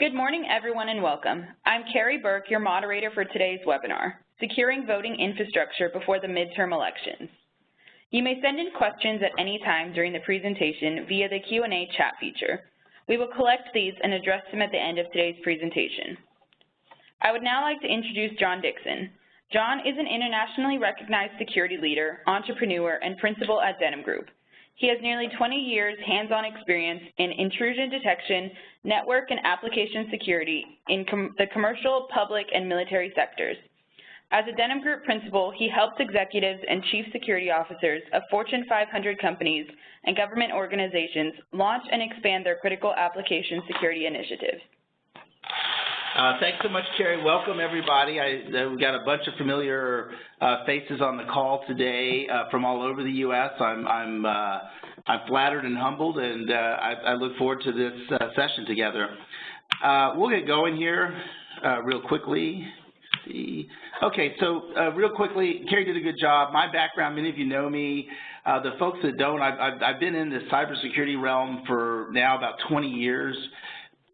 Good morning, everyone, and welcome. I'm Carrie Burke, your moderator for today's webinar, Securing Voting Infrastructure Before the Midterm Elections. You may send in questions at any time during the presentation via the Q&A chat feature. We will collect these and address them at the end of today's presentation. I would now like to introduce John Dixon. John is an internationally recognized security leader, entrepreneur, and principal at Denim Group. He has nearly 20 years hands-on experience in intrusion detection, network and application security in the commercial, public, and military sectors. As a Denim Group principal, he helps executives and chief security officers of Fortune 500 companies and government organizations launch and expand their critical application security initiatives. Thanks so much, Carrie. Welcome, everybody. We've got a bunch of familiar faces on the call today from all over the U.S. I'm flattered and humbled, and I look forward to this session together. We'll get going here real quickly. Okay, so real quickly, Carrie did a good job. My background, many of you know me. The folks that don't, I've been in the cybersecurity realm for now about 20 years.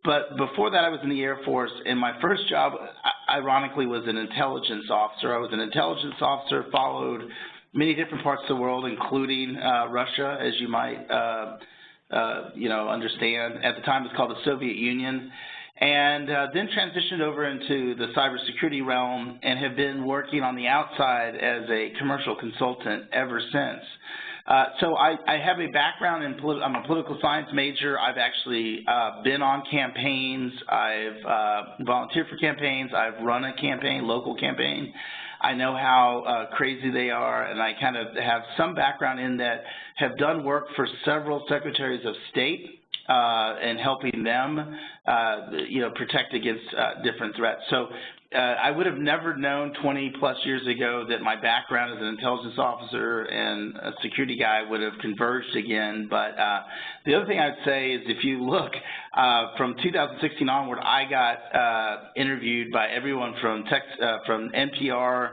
But before that, I was in the Air Force, and my first job, ironically, was an intelligence officer. I was an intelligence officer, followed many different parts of the world, including Russia, as you might understand. At the time, it was called the Soviet Union, and then transitioned over into the cybersecurity realm and have been working on the outside as a commercial consultant ever since. So I have a background in I'm a political science major. I've actually been on campaigns. I've volunteered for campaigns. I've run a campaign, local campaign. I know how crazy they are, and I kind of have some background in that, have done work for several secretaries of state and helping them, protect against different threats. So I would have never known 20-plus years ago that my background as an intelligence officer and a security guy would have converged again. But the other thing I'd say is, if you look from 2016 onward, I got interviewed by everyone from NPR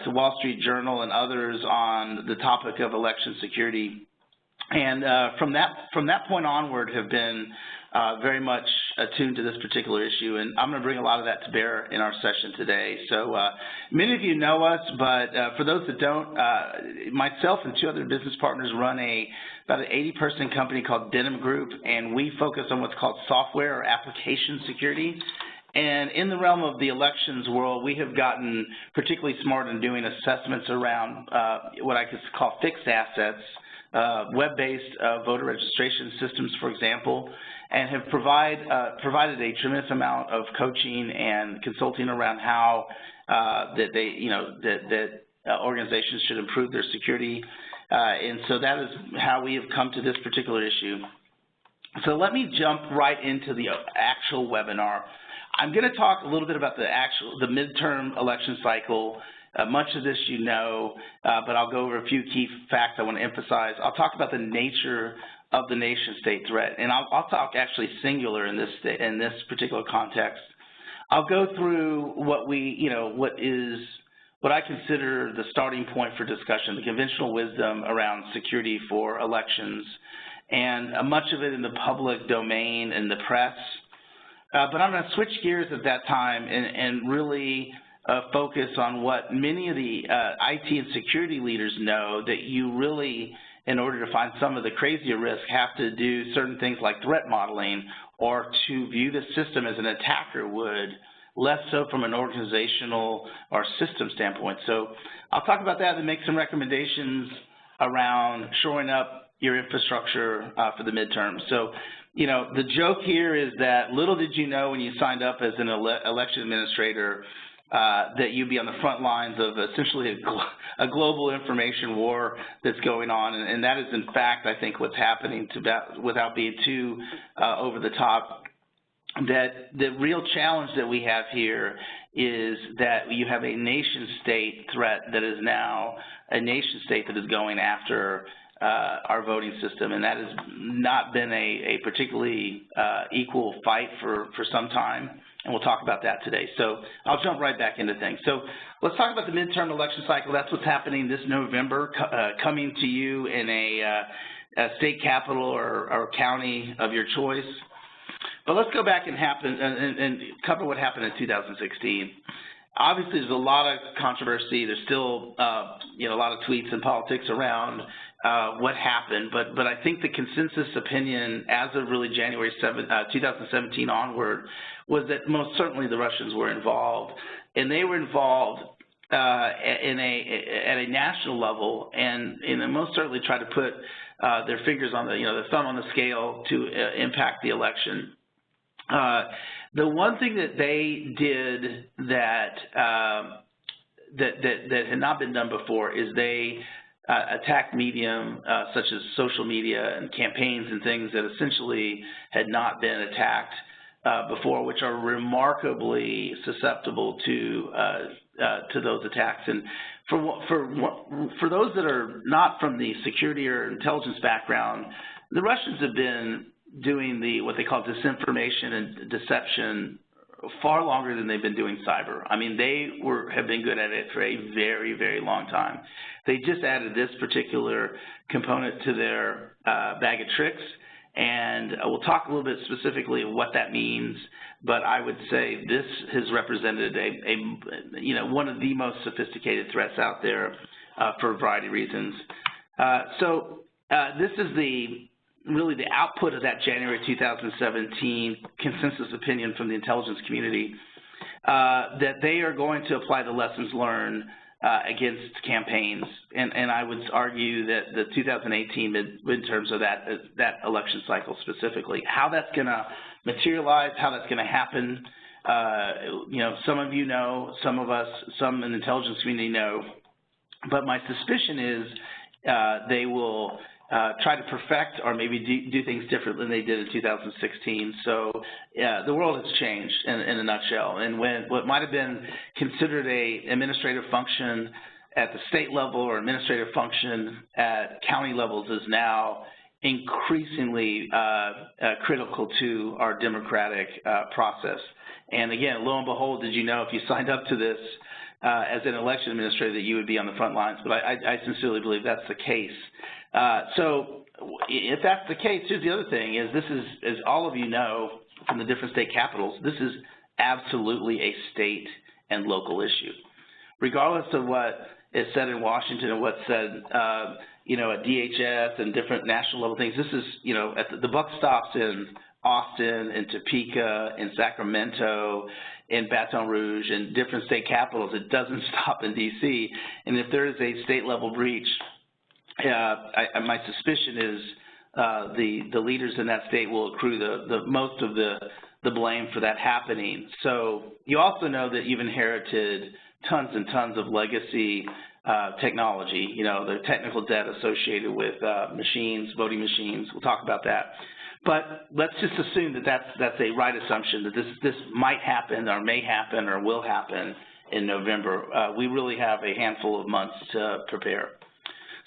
to Wall Street Journal and others on the topic of election security. And from that point onward, have been very much attuned to this particular issue, and I'm going to bring a lot of that to bear in our session today. So many of you know us, but for those that don't, myself and two other business partners run about an 80-person company called Denim Group, and we focus on what's called software or application security. And in the realm of the elections world, we have gotten particularly smart in doing assessments around what I could call fixed assets, web-based voter registration systems, for example, and have provided a tremendous amount of coaching and consulting around how organizations should improve their security. And so that is how we have come to this particular issue. So let me jump right into the actual webinar. I'm going to talk a little bit about the midterm election cycle. Much of this you know, but I'll go over a few key facts I want to emphasize. I'll talk about the nature of the nation-state threat, and I'll talk actually singular in this particular context. I'll go through what I consider the starting point for discussion, the conventional wisdom around security for elections, and much of it in the public domain and the press. But I'm going to switch gears at that time and really focus on what many of the IT and security leaders know, that you really, in order to find some of the crazier risks, have to do certain things like threat modeling, or to view the system as an attacker would, less so from an organizational or system standpoint. So I'll talk about that and make some recommendations around shoring up your infrastructure for the midterm. So, the joke here is that little did you know when you signed up as an election administrator that you'd be on the front lines of essentially a global information war that's going on. And that is, in fact, I think what's happening, without being too over the top. That the real challenge that we have here is that you have a nation-state threat that is now a nation-state that is going after our voting system, and that has not been a particularly equal fight for some time. And we'll talk about that today. So I'll jump right back into things. So let's talk about the midterm election cycle. That's what's happening this November, coming to you in a state capital or county of your choice. But let's go back and cover what happened in 2016. Obviously, there's a lot of controversy. There's still, a lot of tweets and politics around what happened. But I think the consensus opinion as of really January 2017 onward was that most certainly the Russians were involved, and they were involved at a national level, and most certainly tried to put their fingers on the thumb on the scale to impact the election. The one thing that they did that had not been done before is they attacked medium such as social media and campaigns and things that essentially had not been attacked before, which are remarkably susceptible to those attacks. And for those that are not from the security or intelligence background, the Russians have been doing what they call disinformation and deception far longer than they've been doing cyber. I mean, they have been good at it for a very, very long time. They just added this particular component to their bag of tricks, and we'll talk a little bit specifically what that means. But I would say this has represented one of the most sophisticated threats out there for a variety of reasons. This is really the output of that January 2017 consensus opinion from the intelligence community, that they are going to apply the lessons learned against campaigns. And I would argue that the 2018 midterms of that election cycle specifically, how that's going to materialize, how that's going to happen, some of you know, some of us, some in the intelligence community know, but my suspicion is they will try to perfect or maybe do things different than they did in 2016. So the world has changed in a nutshell. And what might have been considered a administrative function at the state level or administrative function at county levels is now increasingly critical to our democratic process. And again, lo and behold, did you know if you signed up to this as an election administrator that you would be on the front lines? But I sincerely believe that's the case. So if that's the case, here's the other thing, is this is, as all of you know from the different state capitals, this is absolutely a state and local issue. Regardless of what is said in Washington and what's said, at DHS and different national level things, this is, the buck stops in Austin, in Topeka, in Sacramento, in Baton Rouge, and different state capitals. It doesn't stop in D.C. And if there is a state-level breach, my suspicion is the leaders in that state will accrue the most of the blame for that happening. So you also know that you've inherited tons and tons of legacy technology, the technical debt associated with machines, voting machines. We'll talk about that. But let's just assume that that's a right assumption, that this might happen or may happen or will happen in November. We really have a handful of months to prepare.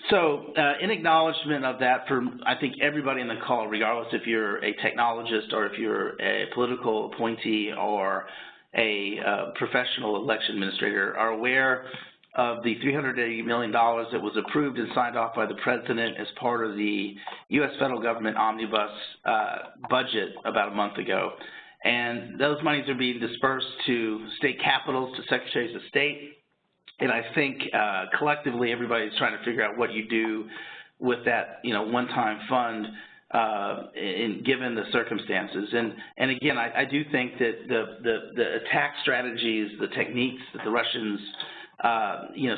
So in acknowledgement of that, for I think everybody in the call, regardless if you're a technologist or if you're a political appointee or a professional election administrator, are aware of the $380 million that was approved and signed off by the President as part of the U.S. federal government omnibus budget about a month ago. And those monies are being dispersed to state capitals, to secretaries of state. And I think collectively everybody's trying to figure out what you do with that, one-time fund given the circumstances. And again, I do think that the attack strategies, the techniques that the Russians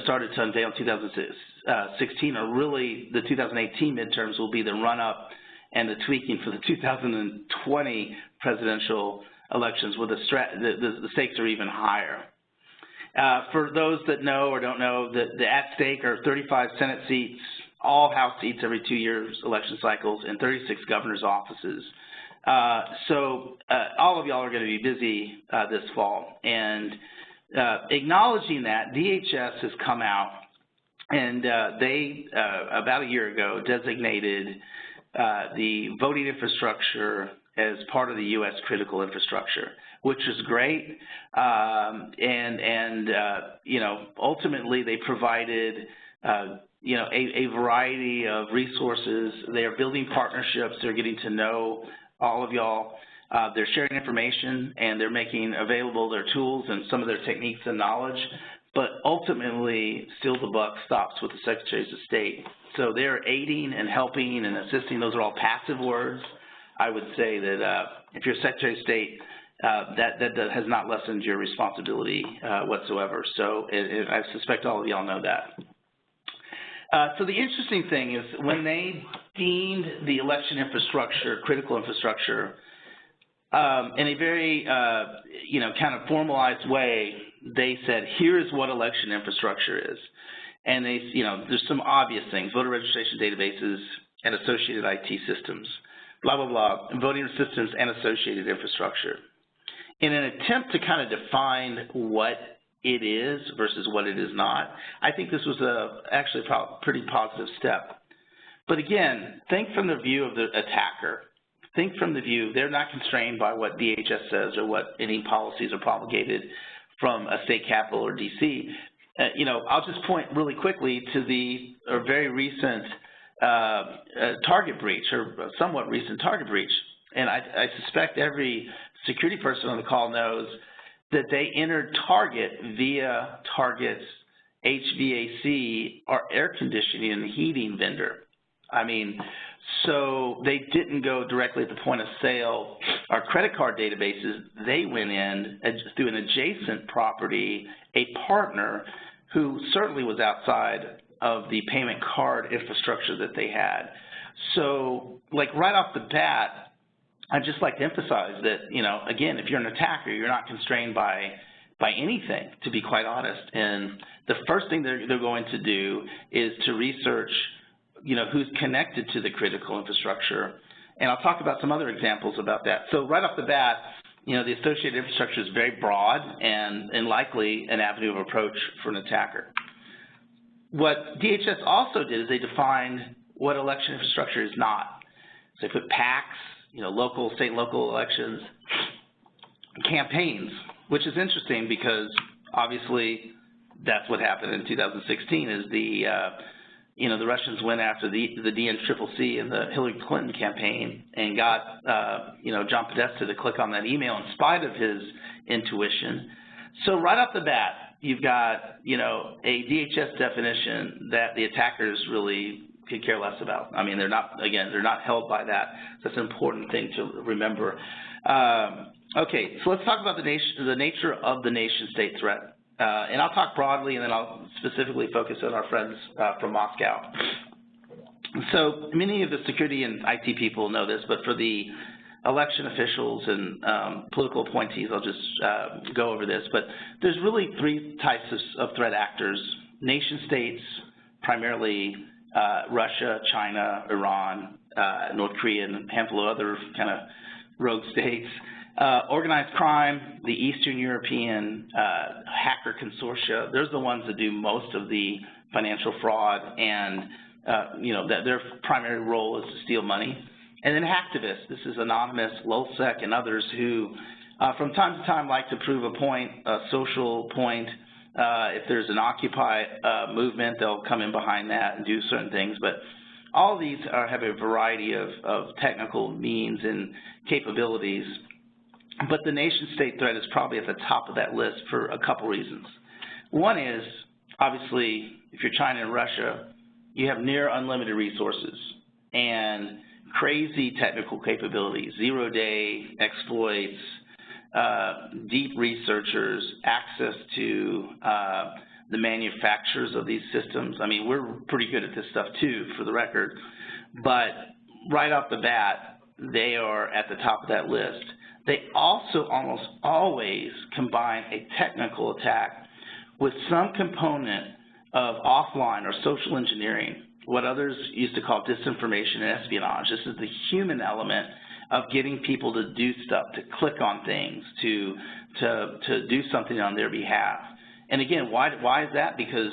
started to unveil in 2016 are really the 2018 midterms will be the run-up and the tweaking for the 2020 presidential elections, where the stakes are even higher. For those that know or don't know, the at stake are 35 Senate seats, all House seats every 2 years, election cycles, and 36 governor's offices. So all of y'all are going to be busy this fall. And acknowledging that, DHS has come out and they, about a year ago, designated the voting infrastructure as part of the U.S. critical infrastructure, which is great. Ultimately they provided, a variety of resources. They are building partnerships. They're getting to know all of y'all. They're sharing information, and they're making available their tools and some of their techniques and knowledge. But ultimately, still the buck stops with the Secretaries of State. So they're aiding and helping and assisting. Those are all passive words. I would say that if you're Secretary of State, that has not lessened your responsibility whatsoever. So I suspect all of y'all know that. So the interesting thing is when they deemed the election infrastructure critical infrastructure in a very kind of formalized way, they said, here's what election infrastructure is. And they, there's some obvious things: voter registration databases and associated IT systems, blah, blah, blah, and voting systems and associated infrastructure. In an attempt to kind of define what it is versus what it is not, I think this was actually a pretty positive step. But again, think from the view of the attacker. Think from the view they're not constrained by what DHS says or what any policies are promulgated from a state capital or D.C. I'll just point really quickly to the very recent target breach, or somewhat recent target breach. And I suspect every security person on the call knows that they entered Target via Target's HVAC or air conditioning and heating vendor. I mean, so they didn't go directly at the point of sale or credit card databases. They went in through an adjacent property, a partner who certainly was outside of the payment card infrastructure that they had. So, like, right off the bat, I'd just like to emphasize that, again, if you're an attacker, you're not constrained by anything, to be quite honest. And the first thing they're going to do is to research, who's connected to the critical infrastructure. And I'll talk about some other examples about that. So right off the bat, the associated infrastructure is very broad and likely an avenue of approach for an attacker. What DHS also did is they defined what election infrastructure is not. So they put PACs, state and local elections, campaigns, which is interesting because obviously that's what happened in 2016 is the Russians went after the DNCCC and the Hillary Clinton campaign and got, John Podesta to click on that email in spite of his intuition. So right off the bat, you've got, a DHS definition that the attackers really could care less about. I mean, they're not held by that. That's an important thing to remember. Okay, so let's talk about the nature of the nation-state threat. And I'll talk broadly, and then I'll specifically focus on our friends from Moscow. So many of the security and IT people know this, but for the election officials and political appointees, I'll just go over this. But there's really three types of threat actors: nation-states, primarily Russia, China, Iran, North Korea, and a handful of other kind of rogue states. Organized crime, the Eastern European hacker consortia, those are the ones that do most of the financial fraud, and their primary role is to steal money. And then hacktivists, this is anonymous, LulzSec, and others who from time to time like to prove a point, a social point. If there's an Occupy movement, they'll come in behind that and do certain things. But all of these have a variety of technical means and capabilities. But the nation-state threat is probably at the top of that list for a couple reasons. One is, obviously, if you're China and Russia, you have near unlimited resources and crazy technical capabilities, zero-day exploits, deep researchers, access to the manufacturers of these systems. I mean, we're pretty good at this stuff too, for the record. But right off the bat, they are at the top of that list. They also almost always combine a technical attack with some component of offline or social engineering, what others used to call disinformation and espionage. This is the human element of getting people to do stuff, to click on things, to do something on their behalf. And again, why is that? Because,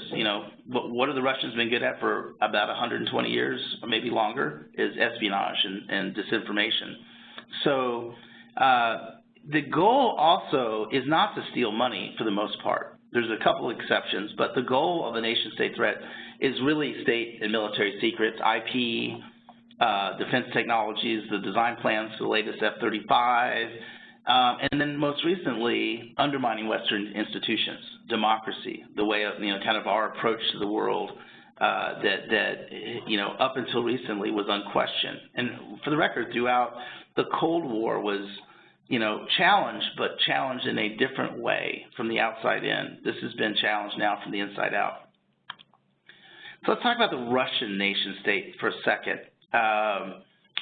what have the Russians been good at for about 120 years, or maybe longer, is espionage and disinformation. So the goal also is not to steal money for the most part. There's a couple exceptions, but the goal of the nation-state threat is really state and military secrets, IP, defense technologies, the design plans for the latest F-35, and then most recently, undermining Western institutions, democracy, the way of, kind of our approach to the world that up until recently was unquestioned. And for the record, throughout the Cold War was, challenged, but challenged in a different way from the outside in. This has been challenged now from the inside out. So let's talk about the Russian nation state for a second.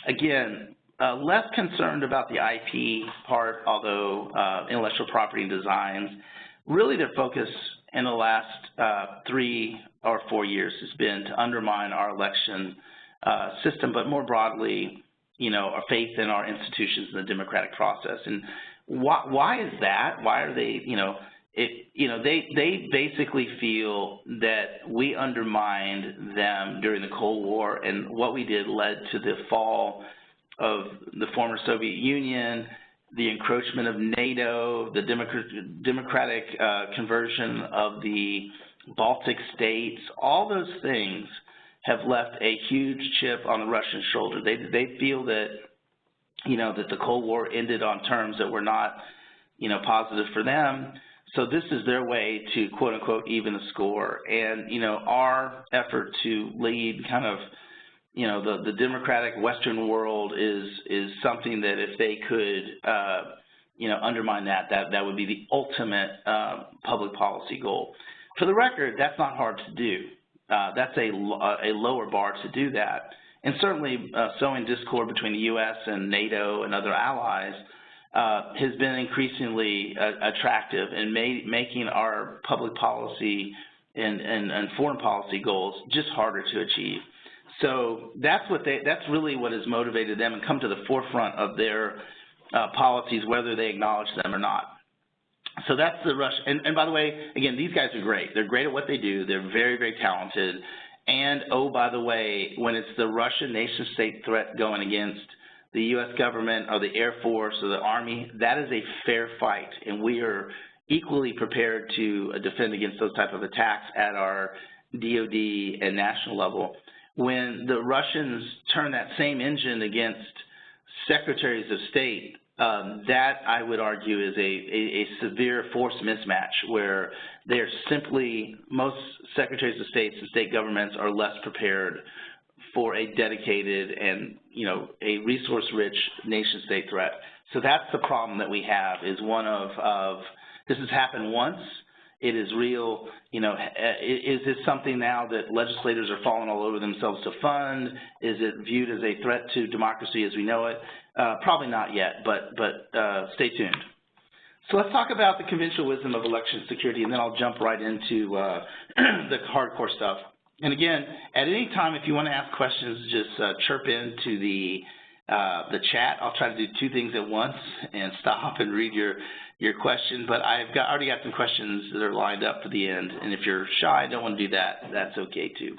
Again, less concerned about the IP part, although intellectual property and designs. Really their focus in the last 3 or 4 years has been to undermine our election system, but more broadly, our faith in our institutions and the democratic process. And why is that? Why are they, they basically feel that we undermined them during the Cold War, and what we did led to the fall of the former Soviet Union, the encroachment of NATO, the democratic conversion of the Baltic states. All those things have left a huge chip on the Russian shoulder. They feel that, that the Cold War ended on terms that were not, positive for them. So this is their way to, quote unquote, even the score. And, our effort to lead kind of, the democratic Western world is something that if they could, undermine that would be the ultimate public policy goal. For the record, that's not hard to do. That's a lower bar to do that. And certainly sowing discord between the U.S. and NATO and other allies has been increasingly attractive in making our public policy and foreign policy goals just harder to achieve. So that's really what has motivated them and come to the forefront of their policies, whether they acknowledge them or not. So that's the Russian, and by the way, again, these guys are great. They're great at what they do. They're very, very talented. And, oh, by the way, when it's the Russian nation-state threat going against the U.S. government or the Air Force or the Army, that is a fair fight, and we are equally prepared to defend against those type of attacks at our DOD and national level. When the Russians turn that same engine against secretaries of state, that, I would argue, is a severe force mismatch where they're simply, most secretaries of states and state governments are less prepared for a dedicated and, a resource-rich nation-state threat. So that's the problem that we have, is one of this has happened once. It is real. Is this something now that legislators are falling all over themselves to fund? Is it viewed as a threat to democracy as we know it? Probably not yet, but stay tuned. So let's talk about the conventional wisdom of election security, and then I'll jump right into the hardcore stuff. And again, at any time, if you want to ask questions, just chirp into the chat. I'll try to do 2 things at once and stop and read your question, but I've already got some questions that are lined up for the end, and if you're shy, don't want to do that, that's okay too.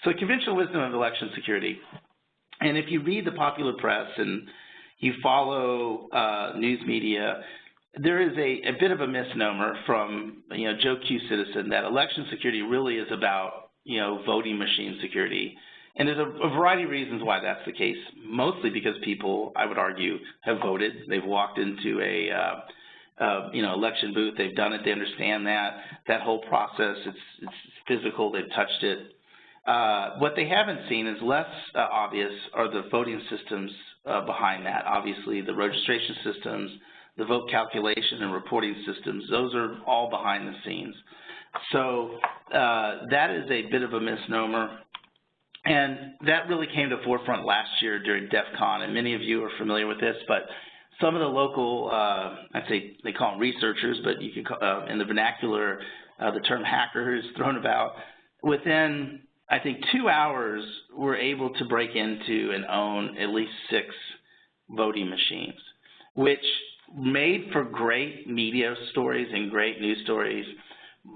So conventional wisdom of election security, and if you read the popular press and you follow news media, there is a bit of a misnomer from Joe Q. Citizen that election security really is about voting machine security. And there's a variety of reasons why that's the case, mostly because people, I would argue, have voted. They've walked into a election booth. They've done it. They understand that whole process. It's physical. They've touched it. What they haven't seen is less obvious are the voting systems behind that. Obviously, the registration systems, the vote calculation and reporting systems, those are all behind the scenes. So that is a bit of a misnomer. And that really came to the forefront last year during DEF CON, and many of you are familiar with this, but some of the local, I'd say they call them researchers, but you can call, in the vernacular, the term hacker is thrown about. Within, I think, 2 hours, we're able to break into and own at least 6 voting machines, which made for great media stories and great news stories,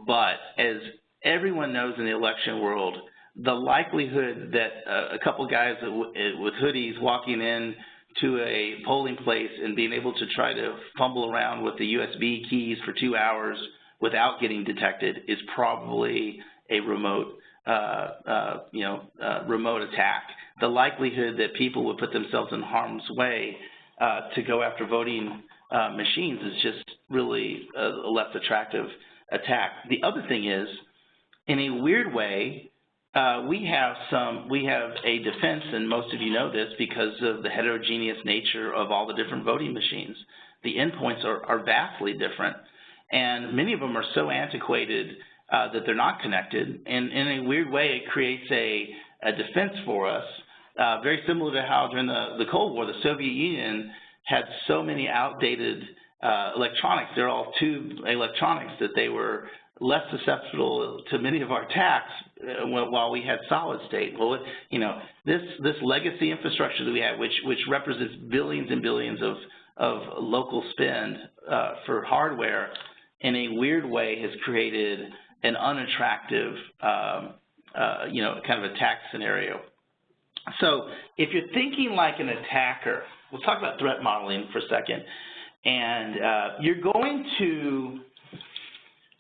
but as everyone knows in the election world, the likelihood that a couple guys with hoodies walking in to a polling place and being able to try to fumble around with the USB keys for 2 hours without getting detected is probably a remote remote attack. The likelihood that people would put themselves in harm's way to go after voting machines is just really a less attractive attack. The other thing is, in a weird way, we have a defense, and most of you know this because of the heterogeneous nature of all the different voting machines. The endpoints are vastly different, and many of them are so antiquated that they're not connected. And in a weird way, it creates a defense for us, very similar to how during the Cold War, the Soviet Union had so many outdated electronics. They're all tube electronics that they were less susceptible to many of our attacks while we had solid state. Well, this legacy infrastructure that we have, which represents billions and billions of local spend for hardware, in a weird way has created an unattractive, kind of attack scenario. So if you're thinking like an attacker, we'll talk about threat modeling for a second, and you're going to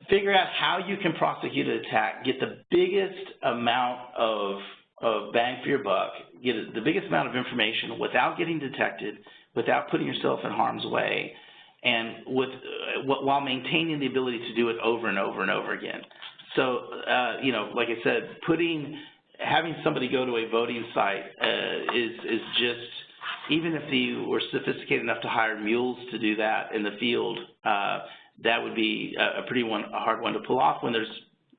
figure out how you can prosecute an attack, get the biggest amount of bang for your buck, get the biggest amount of information without getting detected, without putting yourself in harm's way, and while maintaining the ability to do it over and over and over again. So, like I said, having somebody go to a voting site is just, even if you were sophisticated enough to hire mules to do that in the field, that would be a hard one to pull off when there's,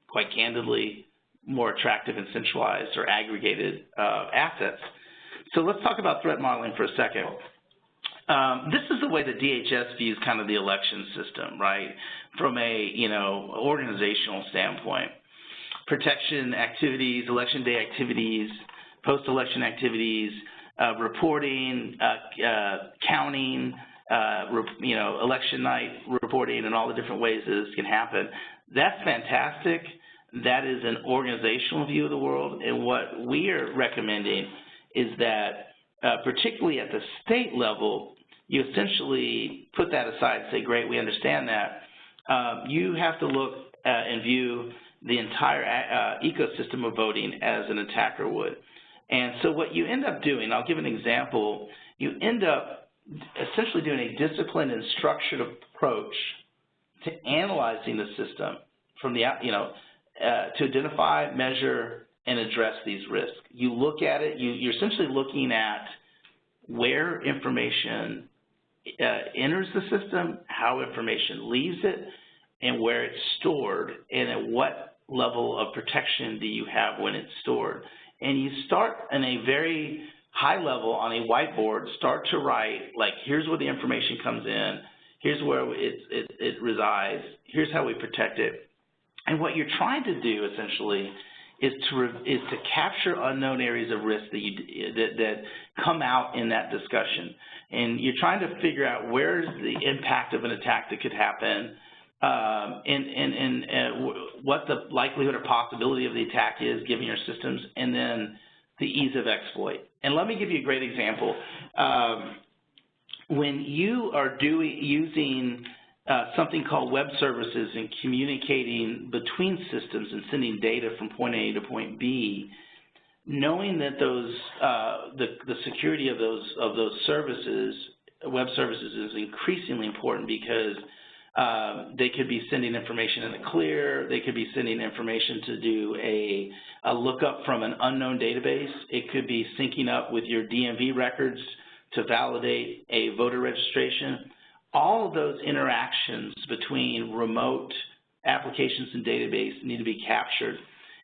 quite candidly, more attractive and centralized or aggregated assets. So let's talk about threat modeling for a second. This is the way that DHS views kind of the election system, right, from a organizational standpoint. Protection activities, election day activities, post-election activities, reporting, counting, election night reporting, and all the different ways that this can happen. That's fantastic. That is an organizational view of the world, and what we are recommending is that, particularly at the state level, you essentially put that aside and say, great, we understand that. You have to look and view the entire ecosystem of voting as an attacker would. And so what you end up doing, I'll give an example, you end up essentially doing a disciplined and structured approach to analyzing the system from the, to identify, measure, and address these risks. You look at it, you're essentially looking at where information enters the system, how information leaves it, and where it's stored, and at what level of protection do you have when it's stored. And you start in a very high level on a whiteboard, start to write, like, here's where the information comes in, here's where it resides, here's how we protect it. And what you're trying to do, essentially, is to capture unknown areas of risk that come out in that discussion. And you're trying to figure out where's the impact of an attack that could happen, and what the likelihood or possibility of the attack is given your systems, and then the ease of exploit. And let me give you a great example. When you are using something called web services and communicating between systems and sending data from point A to point B, knowing that the security of those services, web services, is increasingly important because they could be sending information in the clear. They could be sending information to do a lookup from an unknown database. It could be syncing up with your DMV records to validate a voter registration. All of those interactions between remote applications and database need to be captured.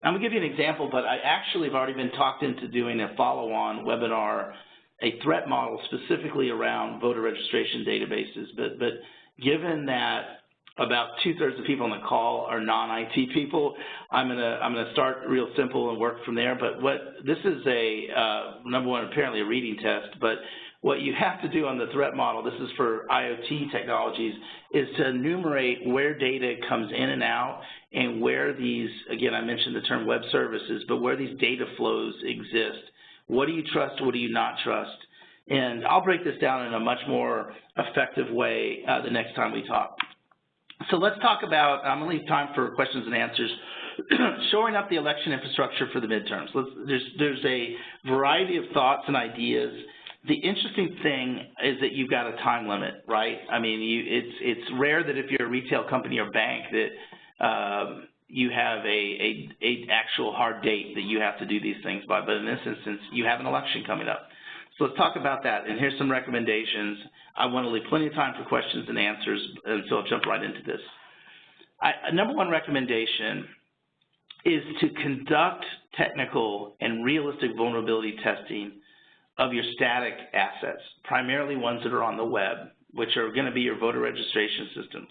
I'm going to give you an example, but I actually have already been talked into doing a follow-on webinar, a threat model specifically around voter registration databases. But given that about 2/3 of people on the call are non-IT people, I'm gonna start real simple and work from there. But this is a number one, apparently a reading test. But what you have to do on the threat model, this is for IoT technologies, is to enumerate where data comes in and out and where these, again, I mentioned the term web services, but where these data flows exist. What do you trust? What do you not trust? And I'll break this down in a much more effective way the next time we talk. So let's talk about, I'm going to leave time for questions and answers. Shoring up the election infrastructure for the midterms. There's a variety of thoughts and ideas. The interesting thing is that you've got a time limit, right? I mean, it's rare that if you're a retail company or bank that you have a actual hard date that you have to do these things by, but in this instance, you have an election coming up. So let's talk about that, and here's some recommendations. I want to leave plenty of time for questions and answers, and so I'll jump right into this. Number one recommendation is to conduct technical and realistic vulnerability testing of your static assets, primarily ones that are on the web, which are going to be your voter registration systems,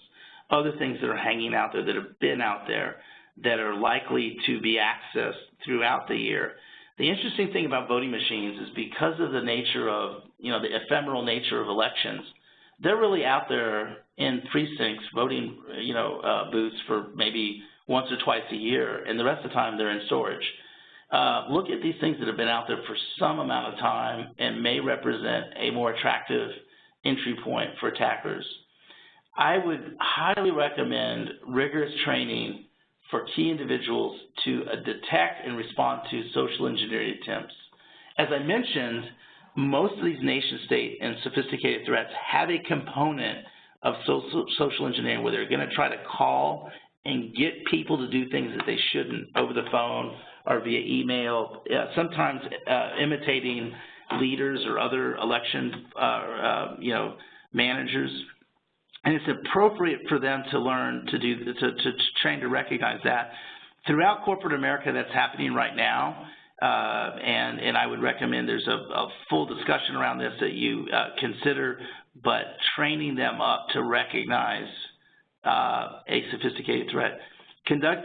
other things that are hanging out there that have been out there that are likely to be accessed throughout the year. The interesting thing about voting machines is because of the nature of, the ephemeral nature of elections, they're really out there in precincts, voting, booths for maybe once or twice a year, and the rest of the time they're in storage. Look at these things that have been out there for some amount of time and may represent a more attractive entry point for attackers. I would highly recommend rigorous training for key individuals to detect and respond to social engineering attempts. As I mentioned, most of these nation-state and sophisticated threats have a component of social engineering where they're going to try to call and get people to do things that they shouldn't over the phone or via email, sometimes imitating leaders or other election managers. And it's appropriate for them to learn to train to recognize that. Throughout corporate America, that's happening right now, and I would recommend there's a full discussion around this that you consider, but training them up to recognize a sophisticated threat.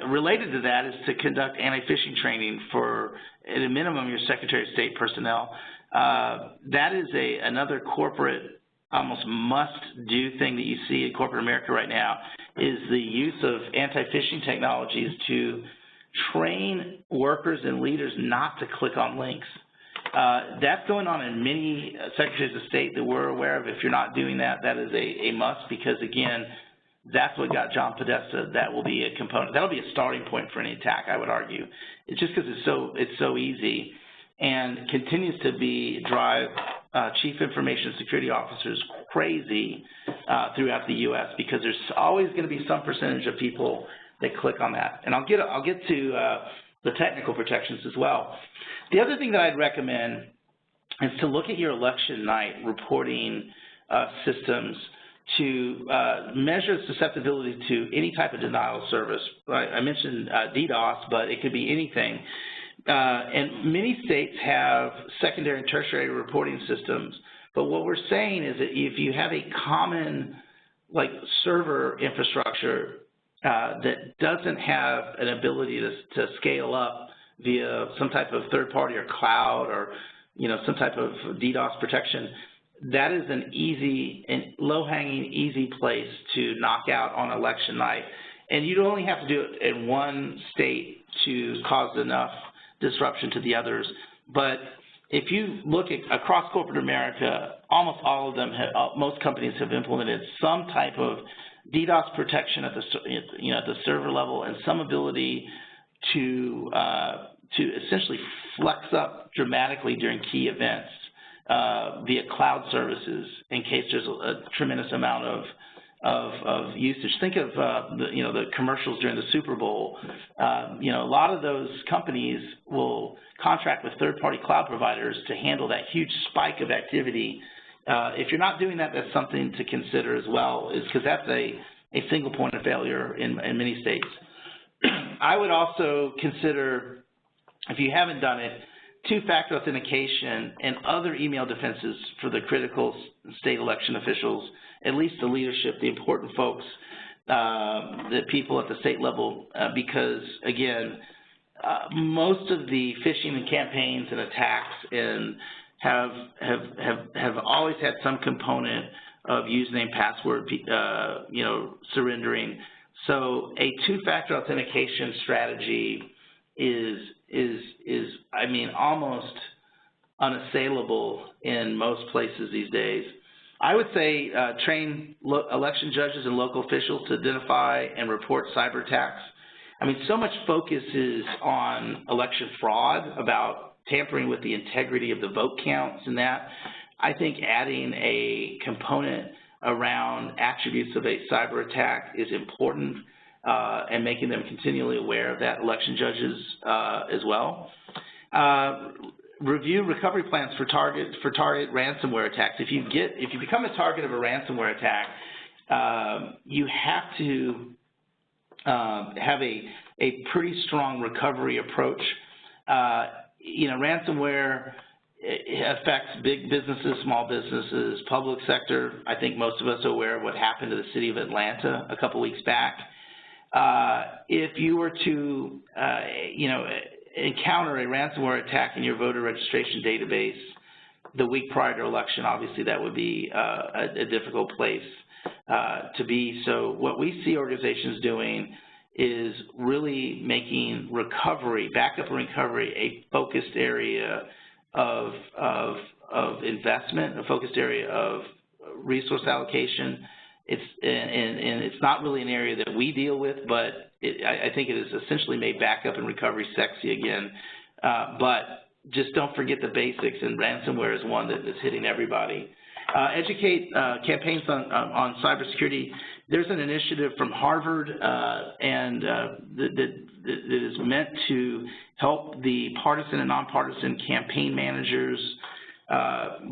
Related to that is to conduct anti-phishing training for, at a minimum, your Secretary of State personnel. That is another corporate almost must-do thing that you see in corporate America right now is the use of anti-phishing technologies to train workers and leaders not to click on links. That's going on in many Secretaries of State that we're aware of. If you're not doing that, that is a must because, again, that's what got John Podesta. That will be a component. That'll be a starting point for any attack, I would argue. It's just because it's so easy and continues to drive chief information security officers crazy throughout the U.S. because there's always going to be some percentage of people that click on that. And I'll get to the technical protections as well. The other thing that I'd recommend is to look at your election night reporting systems to measure susceptibility to any type of denial of service. I mentioned DDoS, but it could be anything. And many states have secondary and tertiary reporting systems. But what we're saying is that if you have a common server infrastructure that doesn't have an ability to scale up via some type of third party or cloud or some type of DDoS protection, that is an easy and low-hanging, easy place to knock out on election night. And you only have to do it in one state to cause enough disruption to the others. But if you look across corporate America, almost all of them, most companies have implemented some type of DDoS protection at the server level and some ability to essentially flex up dramatically during key events via cloud services in case there's a tremendous amount of usage. Think of the commercials during the Super Bowl. A lot of those companies will contract with third-party cloud providers to handle that huge spike of activity. If you're not doing that, that's something to consider as well, is because that's a single point of failure in many states. I would also consider, if you haven't done it, two-factor authentication and other email defenses for the critical state election officials, at least the leadership, the important folks, the people at the state level, because, again, most of the phishing and campaigns and attacks have always had some component of username, password, surrendering. So a two-factor authentication strategy is almost unassailable in most places these days. I would say train election judges and local officials to identify and report cyber attacks. I mean, so much focus is on election fraud, about tampering with the integrity of the vote counts and that. I think adding a component around attributes of a cyber attack is important, and making them continually aware of that, election judges as well. Review recovery plans for target ransomware attacks. If you become a target of a ransomware attack, you have to have a pretty strong recovery approach. Ransomware affects big businesses, small businesses, public sector. I think most of us are aware of what happened to the city of Atlanta a couple weeks back. If you were to, encounter a ransomware attack in your voter registration database the week prior to election, obviously that would be a difficult place to be. So what we see organizations doing is really making recovery, backup and recovery, a focused area of investment, a focused area of resource allocation. It's not really an area that we deal with, but I think it has essentially made backup and recovery sexy again. But just don't forget the basics, and ransomware is one that is hitting everybody. Educate campaigns on cybersecurity. There's an initiative from Harvard and that is meant to help the partisan and nonpartisan campaign managers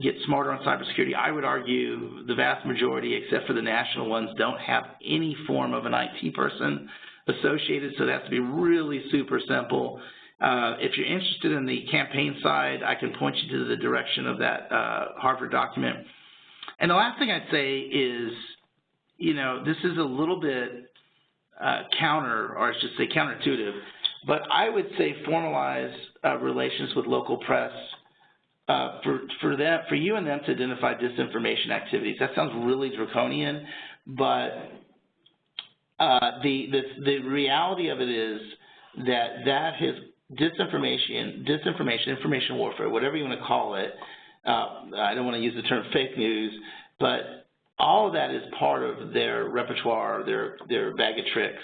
get smarter on cybersecurity. I would argue the vast majority, except for the national ones, don't have any form of an IT person associated, so that has to be really super simple. If you're interested in the campaign side, I can point you to the direction of that Harvard document. And the last thing I'd say is, this is a little bit counterintuitive, but I would say formalize relations with local press for you and them to identify disinformation activities. That sounds really draconian, but the reality of it is that has information warfare, whatever you want to call it. I don't want to use the term fake news, but all of that is part of their repertoire, their bag of tricks.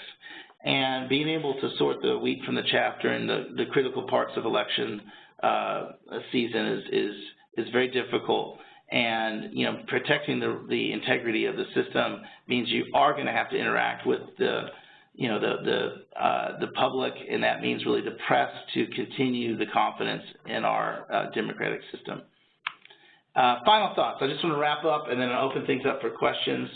And being able to sort the wheat from the chaff during the critical parts of election season is very difficult. And protecting the integrity of the system means you are going to have to interact with the public, and that means really the press to continue the confidence in our democratic system. Final thoughts. I just want to wrap up and then I'll open things up for questions.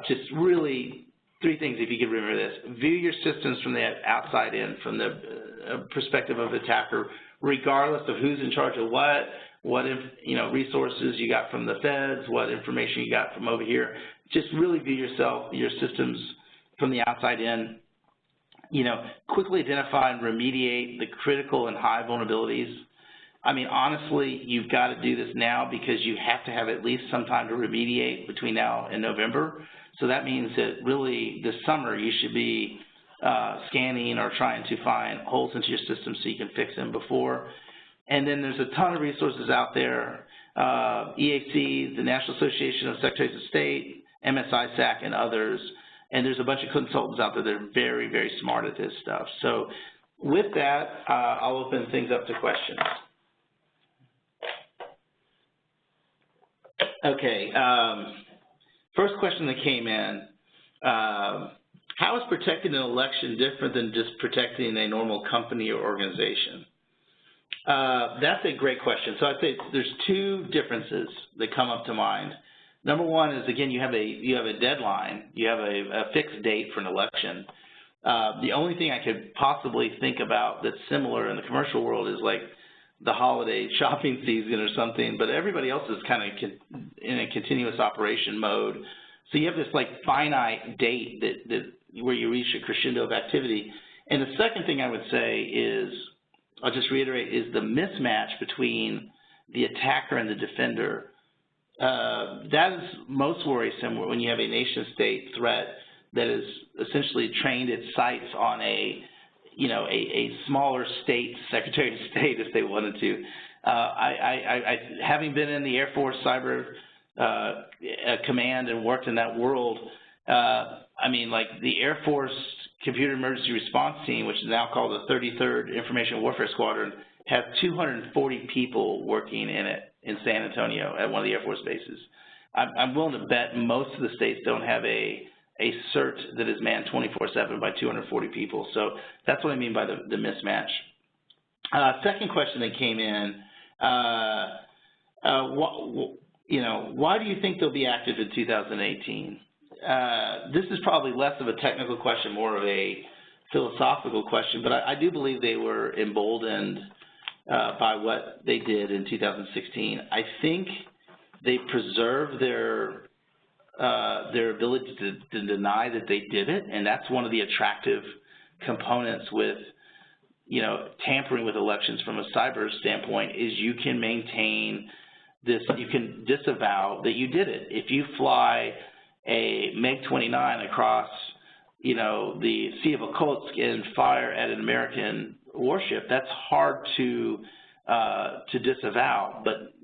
Just really 3 things, if you could remember this. View your systems from the outside in, from the perspective of the attacker, regardless of who's in charge of what resources you got from the feds, what information you got from over here. Just really view your systems from the outside in. Quickly identify and remediate the critical and high vulnerabilities. I mean, honestly, you've got to do this now because you have to have at least some time to remediate between now and November. So that means that really this summer you should be scanning or trying to find holes into your system so you can fix them before. And then there's a ton of resources out there, EAC, the National Association of Secretaries of State, MSISAC, and others. And there's a bunch of consultants out there that are very, very smart at this stuff. So with that, I'll open things up to questions. Okay, first question that came in, how is protecting an election different than just protecting a normal company or organization? That's a great question. So I'd say there's 2 differences that come up to mind. Number one is, again, you have a deadline. You have a fixed date for an election. The only thing I could possibly think about that's similar in the commercial world is like the holiday shopping season or something, but everybody else is kind of in a continuous operation mode. So you have this like finite date where you reach a crescendo of activity. And the second thing I would say is, I'll just reiterate, is the mismatch between the attacker and the defender. That is most worrisome when you have a nation-state threat that is essentially trained its sights on a smaller state, Secretary of State, if they wanted to. Having been in the Air Force Cyber Command and worked in that world, I mean, like the Air Force Computer Emergency Response Team, which is now called the 33rd Information Warfare Squadron, has 240 people working in it in San Antonio at one of the Air Force bases. I'm willing to bet most of the states don't have a CERT that is manned 24/7 by 240 people. So that's what I mean by the mismatch. Second question that came in, why do you think they'll be active in 2018? This is probably less of a technical question, more of a philosophical question, but I do believe they were emboldened by what they did in 2016. I think they preserved their ability to deny that they did it, and that's one of the attractive components with tampering with elections from a cyber standpoint, is you can maintain this, you can disavow that you did it. If you fly a MiG-29 across the Sea of Okhotsk and fire at an American warship, that's hard to disavow. But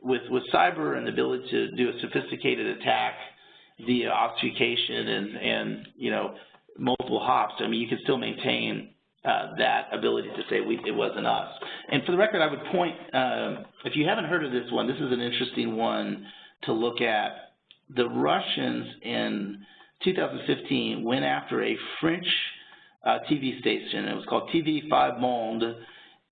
with cyber and the ability to do a sophisticated attack via obfuscation and multiple hops, I mean, you can still maintain that ability to say it wasn't us. And for the record, I would point, if you haven't heard of this one, this is an interesting one to look at. The Russians in 2015 went after a French TV station. It was called TV5 Monde,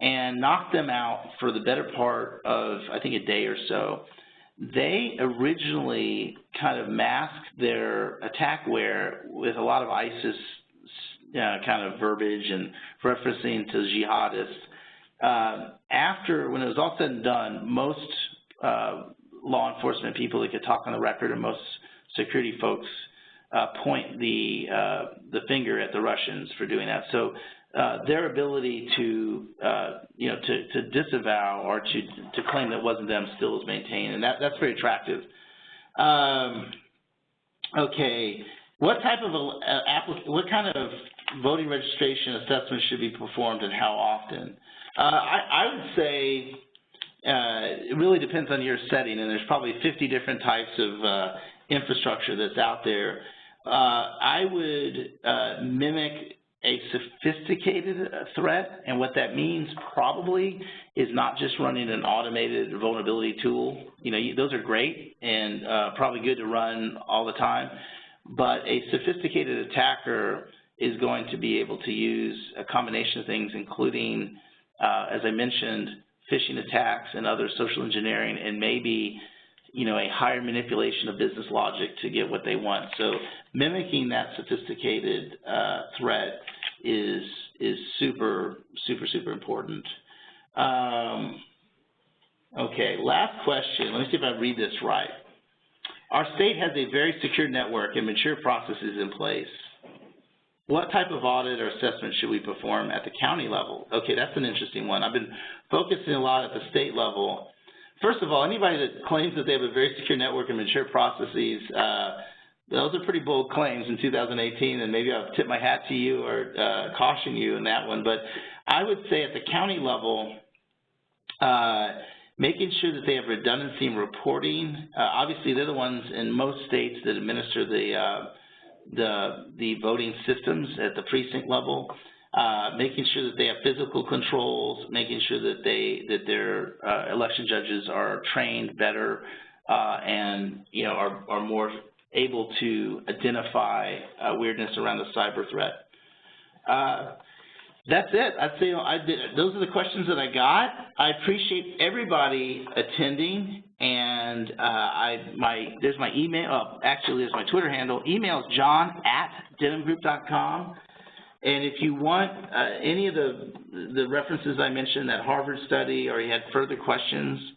and knocked them out for the better part of, I think, a day or so. They originally kind of masked their attackware with a lot of ISIS kind of verbiage and referencing to jihadists. When it was all said and done, most law enforcement people that could talk on the record, and most security folks point the finger at the Russians for doing that. So their ability to disavow or to claim that it wasn't them still is maintained, and that's very attractive. Okay, what kind of voting registration assessment should be performed and how often? I would say it really depends on your setting, and there's probably 50 different types of infrastructure that's out there. I would mimic a sophisticated threat, and what that means probably is not just running an automated vulnerability tool. Those are great and probably good to run all the time, but a sophisticated attacker is going to be able to use a combination of things, including, as I mentioned, phishing attacks and other social engineering, and maybe a higher manipulation of business logic to get what they want. So mimicking that sophisticated threat is super, super, super important. Okay, last question. Let me see if I read this right. Our state has a very secure network and mature processes in place. What type of audit or assessment should we perform at the county level? Okay, that's an interesting one. I've been focusing a lot at the state level. First of all, anybody that claims that they have a very secure network and mature processes, those are pretty bold claims in 2018, and maybe I'll tip my hat to you or caution you in that one. But I would say at the county level, making sure that they have redundancy in reporting. Obviously, they're the ones in most states that administer the voting systems at the precinct level. Making sure that they have physical controls, making sure that their election judges are trained better and are more able to identify weirdness around the cyber threat. That's it. I'd say those are the questions that I got. I appreciate everybody attending, and there's my email. Oh, actually, there's my Twitter handle. Email is john@denimgroup.com. And if you want any of the references I mentioned, that Harvard study, or you had further questions,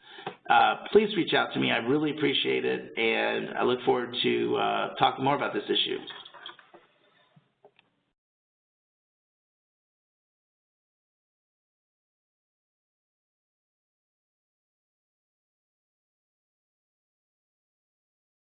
please reach out to me. I really appreciate it, and I look forward to talking more about this issue.